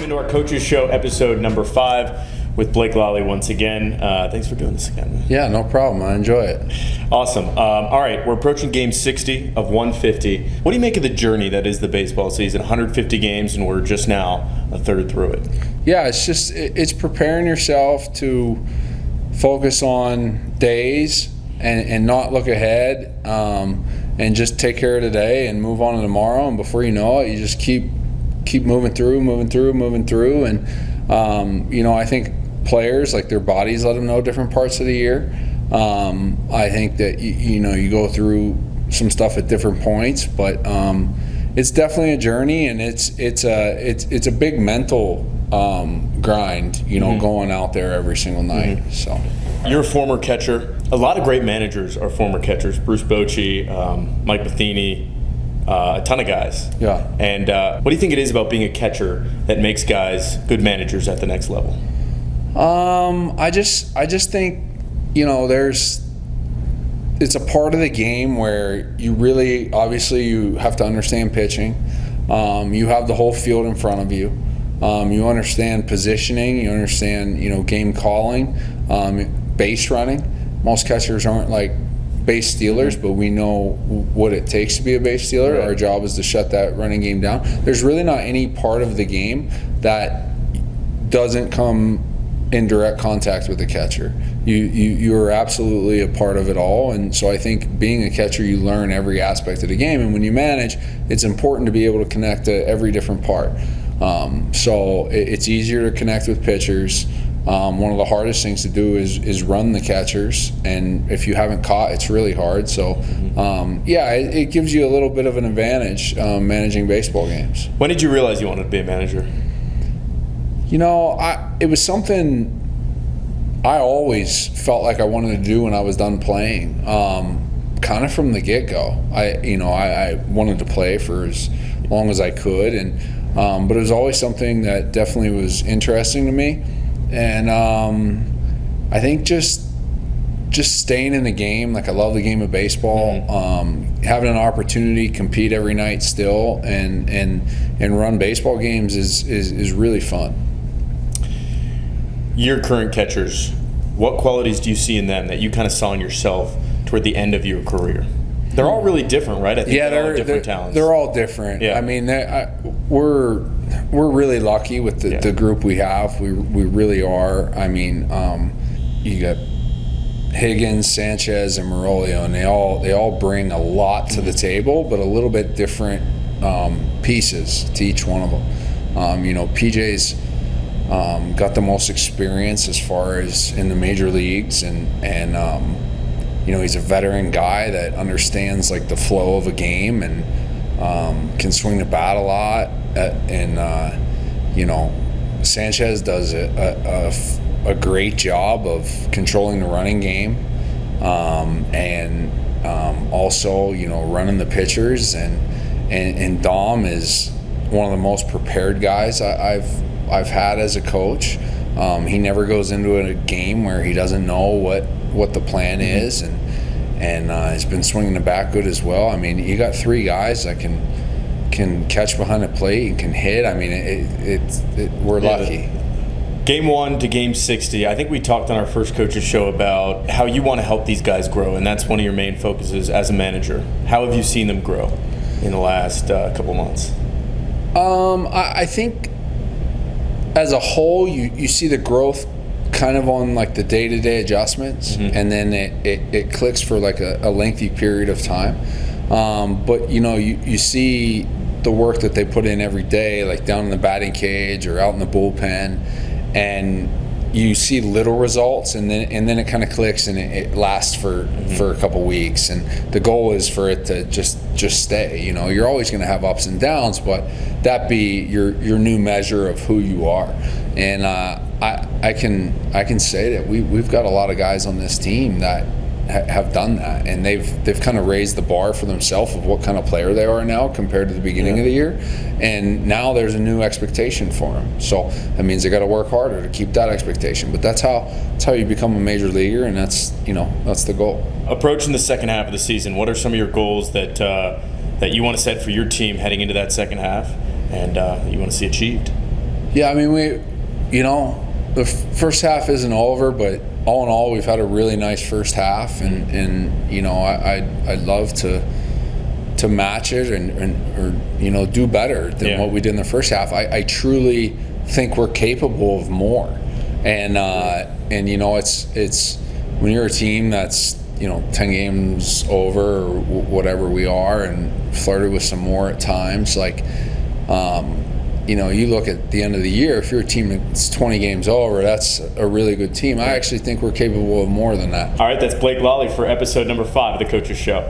Welcome into our Coaches Show, episode number 5 with Blake Lalli once again. Thanks for doing this again. Yeah, no problem. I enjoy it. Awesome. All right, we're approaching game 60 of 150. What do you make of the journey that is the baseball season? 150 games, and we're just now a third through it. Yeah, it's preparing yourself to focus on days and not look ahead, and just take care of today and move on to tomorrow. And before you know it, you just keep moving through. And I think players, like, their bodies let them know different parts of the year. I think that you go through some stuff at different points, but it's definitely a journey, and it's a big mental grind, going out there every single night. Mm-hmm. So you're a former catcher. A lot of great managers are former catchers. Bruce Bochy, Mike Matheny, a ton of guys. Yeah. And what do you think it is about being a catcher that makes guys good managers at the next level? I just think, it's a part of the game where you really, obviously, you have to understand pitching. You have the whole field in front of you. You understand positioning. You understand, game calling, base running. Most catchers aren't like base stealers, but we know what it takes to be a base stealer. Right. Our job is to shut that running game down. There's really not any part of the game that doesn't come in direct contact with the catcher. You are absolutely a part of it all, and so I think being a catcher, you learn every aspect of the game, and when you manage, it's important to be able to connect to every different part. So it's easier to connect with pitchers. One of the hardest things to do is run the catchers, and if you haven't caught, it's really hard. So it gives you a little bit of an advantage managing baseball games. When did you realize you wanted to be a manager? It was something I always felt like I wanted to do when I was done playing. Kind of from the get-go. I wanted to play for as long as I could, but it was always something that definitely was interesting to me. And I think just staying in the game, like, I love the game of baseball. Having an opportunity to compete every night still and run baseball games is really fun. Your current catchers, what qualities do you see in them that you kind of saw in yourself toward the end of your career? They're all really different, right? I think they're all different talents. They're all different. Yeah. I mean, we're really lucky with the group we have. We really are. I mean, you got Higgins, Sanchez, and Marolio, and they all bring a lot to the table, but a little bit different pieces to each one of them. PJ's got the most experience as far as in the major leagues, and he's a veteran guy that understands, like, the flow of a game and can swing the bat a lot. Sanchez does a great job of controlling the running game, and also running the pitchers. And Dom is one of the most prepared guys I've had as a coach. He never goes into a game where he doesn't know what the plan is, and he's been swinging the bat good as well. I mean, you got 3 guys that can catch behind the plate and can hit. I mean, we're lucky. Game 1 to game 60, I think we talked on our first coaches show about how you want to help these guys grow, and that's one of your main focuses as a manager. How have you seen them grow in the last couple months? I think as a whole, you see the growth kind of on, like, the day-to-day adjustments, and then it clicks for, like, a lengthy period of time. But you see the work that they put in every day, like down in the batting cage or out in the bullpen, and you see little results, and then it kind of clicks, and it lasts for a couple weeks. And the goal is for it to just stay. You're always going to have ups and downs, but that be your new measure of who you are. And I can say that we've got a lot of guys on this team that have done that, and they've kind of raised the bar for themselves of what kind of player they are now compared to the beginning of the year, and now there's a new expectation for them. So that means they got to work harder to keep that expectation. But that's how you become a major leaguer, and that's the goal. Approaching the second half of the season, what are some of your goals that you want to set for your team heading into that second half, and you want to see achieved? Yeah, I mean, the first half isn't over, but all in all, we've had a really nice first half, and I'd love to match it or do better than what we did in the first half. I truly think we're capable of more, and it's when you're a team that's 10 games over or whatever we are, and flirted with some more at times, like. You look at the end of the year, if you're a team that's 20 games over, that's a really good team. I actually think we're capable of more than that. All right, that's Blake Lalli for episode number 5 of The Coach's Show.